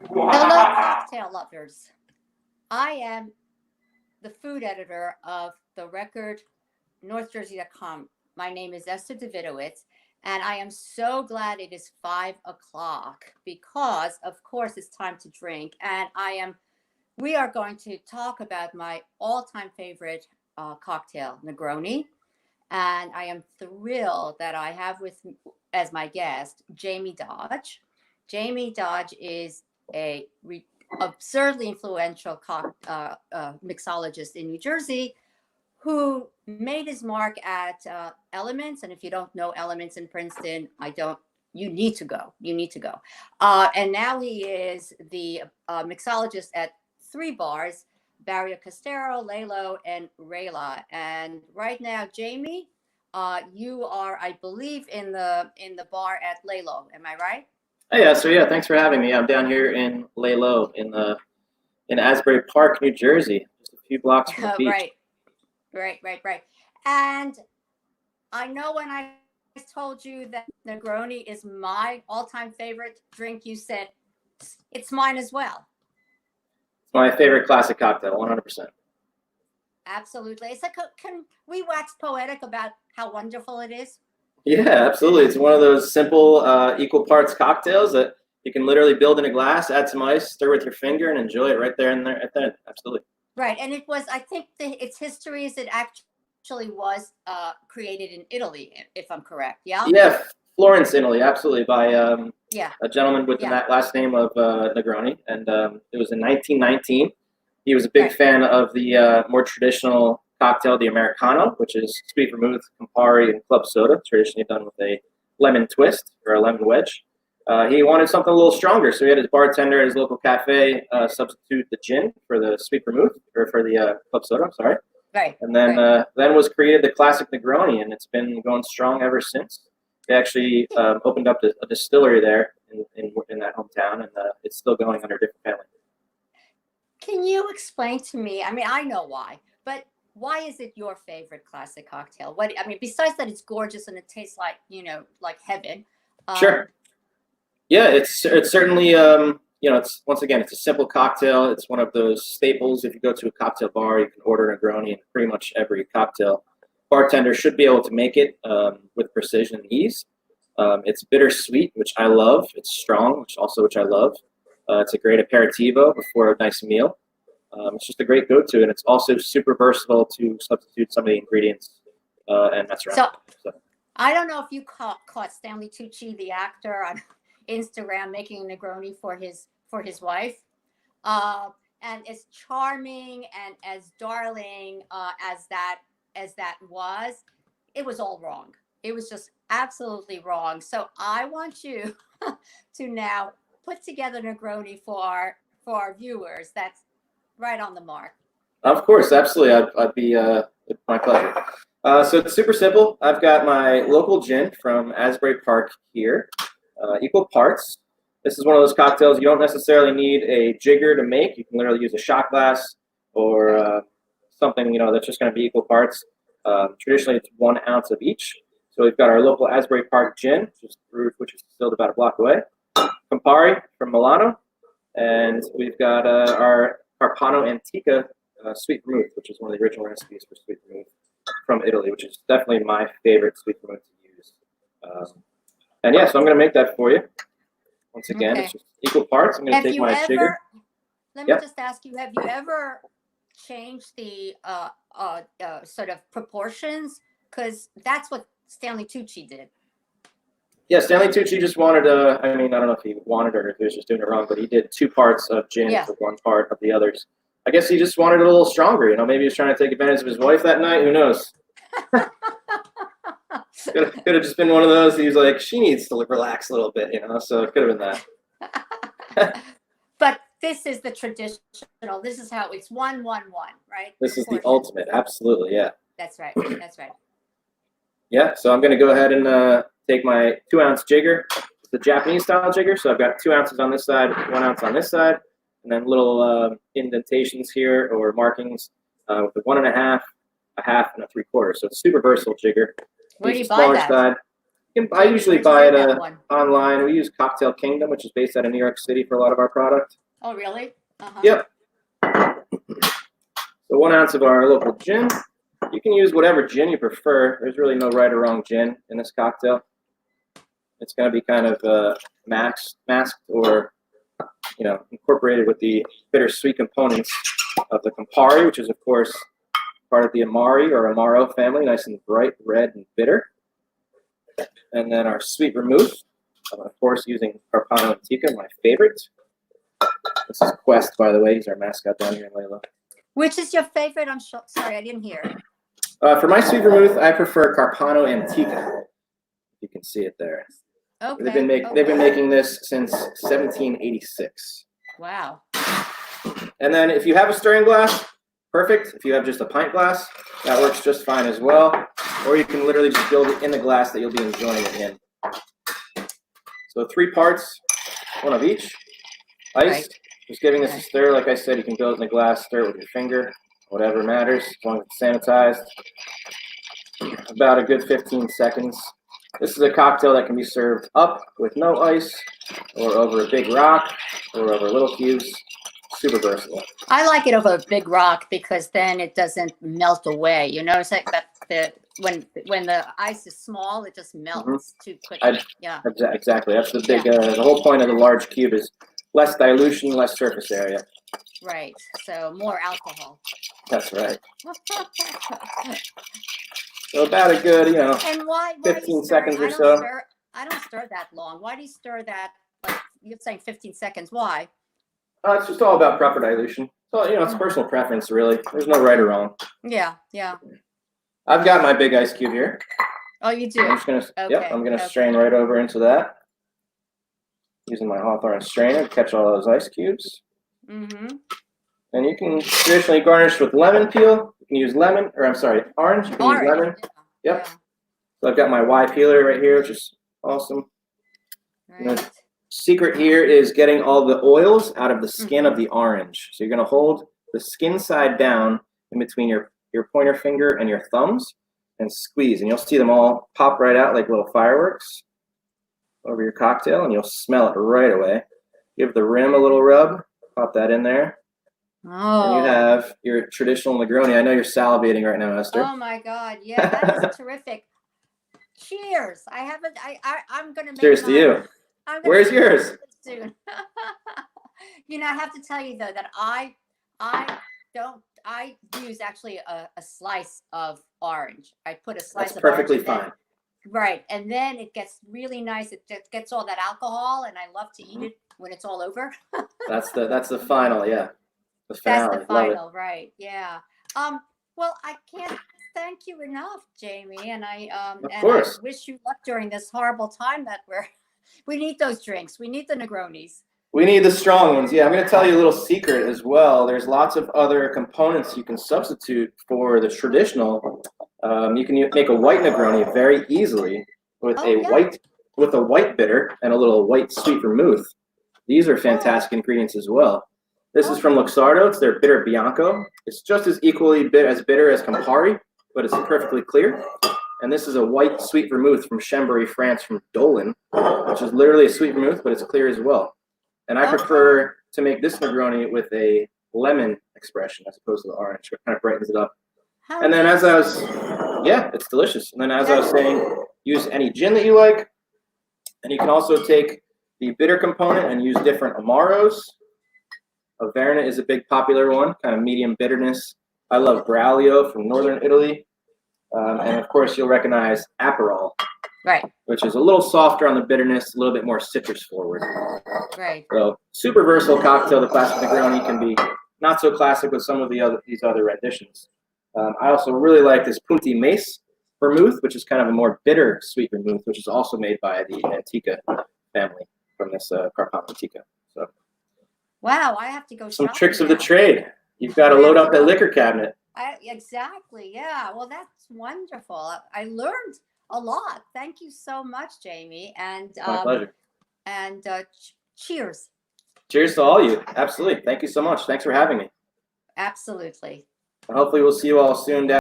Hello, cocktail lovers. I am the food editor of the record NorthJersey.com. My name is Esther Davidowitz, and I am so glad it is 5 o'clock because, of course, it's time to drink. And we are going to talk about my all-time favorite cocktail, Negroni. And I am thrilled that I have as my guest Jamie Dodge. Jamie Dodge is a absurdly influential mixologist in New Jersey who made his mark at Elements. And if you don't know Elements in Princeton, you need to go. You need to go. And now he is the mixologist at 3 bars: Barrio, Costero, Laylow, and Reyla. And right now, Jamie, you are, I believe, in the bar at Laylow. Am I right? Hey, Esther. Yeah, thanks for having me. I'm down here in Laylow in Asbury Park, New Jersey, just a few blocks from the beach. Right. And I know when I told you that Negroni is my all-time favorite drink, you said it's mine as well. It's my favorite classic cocktail, 100%. Absolutely. It's like, can we wax poetic about how wonderful it is? Yeah, absolutely. It's one of those simple, equal parts cocktails that you can literally build in a glass, add some ice, stir with your finger, and enjoy it right there and there at the end. Absolutely. Right. And it was, I think its history is it actually was created in Italy, if I'm correct. Yeah? Yeah, Florence, Italy, absolutely, by a gentleman with the last name of Negroni. And it was in 1919. He was a big fan of the more traditional cocktail, the Americano, which is sweet vermouth, Campari, and club soda, traditionally done with a lemon twist or a lemon wedge. He wanted something a little stronger, so he had his bartender at his local cafe substitute the gin for the sweet vermouth, or for the club soda, I'm sorry. Right. And then was created the classic Negroni, and it's been going strong ever since. They actually opened up a distillery there in that hometown, and it's still going under a different family. Can you explain to me, I mean, I know why, but why is it your favorite classic cocktail? Besides that it's gorgeous and it tastes like, like heaven. Sure. Yeah, it's certainly, it's, once again, it's a simple cocktail. It's one of those staples. If you go to a cocktail bar, you can order a Negroni in pretty much every cocktail. Bartender should be able to make it with precision and ease. It's bittersweet, which I love. It's strong, which I love. It's a great aperitivo before a nice meal. It's just a great go-to, and it's also super versatile to substitute some of the ingredients and mess around. So I don't know if you caught Stanley Tucci, the actor, on Instagram making a Negroni for his wife, and as charming and as darling as that was, it was all wrong. It was just absolutely wrong. So I want you to now put together Negroni for our viewers that's right on the mark. Of course, absolutely. I'd be my pleasure. So it's super simple. I've got my local gin from Asbury Park here, equal parts. This is one of those cocktails you don't necessarily need a jigger to make. You can literally use a shot glass or something that's just going to be equal parts. Traditionally, it's 1 ounce of each. So we've got our local Asbury Park gin, which is distilled about a block away. Campari from Milano, and we've got our Carpano Antica sweet vermouth, which is one of the original recipes for sweet vermouth from Italy, which is definitely my favorite sweet vermouth to use. So I'm going to make that for you. Once again, It's just equal parts. I'm going to take my jigger. Let me just ask you: have you ever changed the sort of proportions? Because that's what Stanley Tucci did. Yeah, Stanley Tucci just wanted I don't know if he wanted or if he was just doing it wrong, but he did 2 parts of gin for 1 part of the others. I guess he just wanted it a little stronger. Maybe he was trying to take advantage of his wife that night. Who knows? Could have just been one of those. He was like, she needs to relax a little bit, so it could have been that. But this is the traditional. This is how it's 1, 1, 1, right? This is the ultimate. Absolutely, yeah. That's right. Yeah, so I'm going to go ahead and take my 2-ounce jigger. It's the Japanese style jigger, so I've got 2 ounces on this side, 1 ounce on this side, and then little indentations here or markings with a 1.5, a half, and a 3/4. So it's a super versatile jigger. Where do you buy that? I usually Where'd you buy get it that one? online. We use Cocktail Kingdom, which is based out of New York City for a lot of our product. Oh, really? Uh-huh. Yep. So 1 ounce of our local gin. You can use whatever gin you prefer. There's really no right or wrong gin in this cocktail. It's going to be kind of masked or incorporated with the bittersweet components of the Campari, which is of course part of the Amari or Amaro family, nice and bright red and bitter. And then our sweet vermouth, of course using Carpano Antica, my favorite. This is Quest, by the way. He's our mascot down here in Laylow. Which is your favorite? I'm sorry, I didn't hear. For my sweet vermouth, I prefer Carpano Antica. You can see it there. Okay. They've been making this since 1786. Wow. And then if you have a stirring glass, perfect. If you have just a pint glass, that works just fine as well. Or you can literally just build it in the glass that you'll be enjoying it in. So 3 parts, 1 of each. Iced. Right. Just giving this a stir. Like I said, you can build it in the glass, stir it with your finger, whatever matters, as long as it's sanitized. About a good 15 seconds. This is a cocktail that can be served up with no ice, or over a big rock, or over little cubes. Super versatile. I like it over a big rock because then it doesn't melt away. You notice that when the ice is small, it just melts too quickly. Yeah. Exactly. That's the big. The whole point of the large cube is less dilution, less surface area. Right. So more alcohol. That's right. So about a good, And why 15 seconds or so. I don't stir that long. Why do you stir that? Like you're saying 15 seconds. Why? It's just all about proper dilution. So, it's personal preference, really. There's no right or wrong. Yeah. I've got my big ice cube here. Oh, you do? I'm just gonna, I'm gonna strain right over into that. Using my Hawthorne strainer to catch all those ice cubes. Mm-hmm. And you can traditionally garnish with lemon peel. You can use orange. You can use lemon. Yeah. Yep. So I've got my Y peeler right here, which is awesome. Right. The secret here is getting all the oils out of the skin of the orange. So you're going to hold the skin side down in between your pointer finger and your thumbs and squeeze. And you'll see them all pop right out like little fireworks over your cocktail, and you'll smell it right away. Give the rim a little rub. Pop that in there. Oh. And you have your traditional Negroni. I know you're salivating right now, Esther. Oh my God! Yeah, that is terrific. Cheers! I'm gonna make. Cheers to you. Where's yours? Soon. I have to tell you though that I use actually a slice of orange. I put a slice of perfectly orange. Fine. Right, and then it gets really nice. It gets all that alcohol, and I love to eat it when it's all over. That's the final, yeah. The finale. That's the final, right? Yeah. Well, I can't thank you enough, Jamie, and I wish you luck during this horrible time that we need those drinks. We need the Negronis. We need the strong ones. Yeah, I'm going to tell you a little secret as well. There's lots of other components you can substitute for the traditional. You can make a white Negroni very easily with a white bitter and a little white sweet vermouth. These are fantastic ingredients as well. This is from Luxardo. It's their bitter Bianco. It's just as equally bitter as Campari, but it's perfectly clear. And this is a white sweet vermouth from Chambéry, France, from Dolin, which is literally a sweet vermouth, but it's clear as well. And I prefer to make this Negroni with a lemon expression as opposed to the orange. It kind of brightens it up. And then it's delicious. And then as I was saying, use any gin that you like. And you can also take the bitter component and use different Amaros. Averna is a big popular one, kind of medium bitterness. I love Braulio from northern Italy. And of course, you'll recognize Aperol, right? Which is a little softer on the bitterness, a little bit more citrus forward. Right. So super versatile cocktail. The classic Negroni can be not so classic with some of these other renditions. I also really like this Punti Mace vermouth, which is kind of a more bitter sweet vermouth, which is also made by the Antica family from this Carpano Antica. So. Wow, I have to go. Some tricks of the trade. You've got to load up that liquor cabinet. Exactly. Yeah. Well, that's wonderful. I learned a lot. Thank you so much, Jamie. And my pleasure. And cheers. Cheers to all you. Absolutely. Thank you so much. Thanks for having me. Absolutely. And hopefully we'll see you all soon down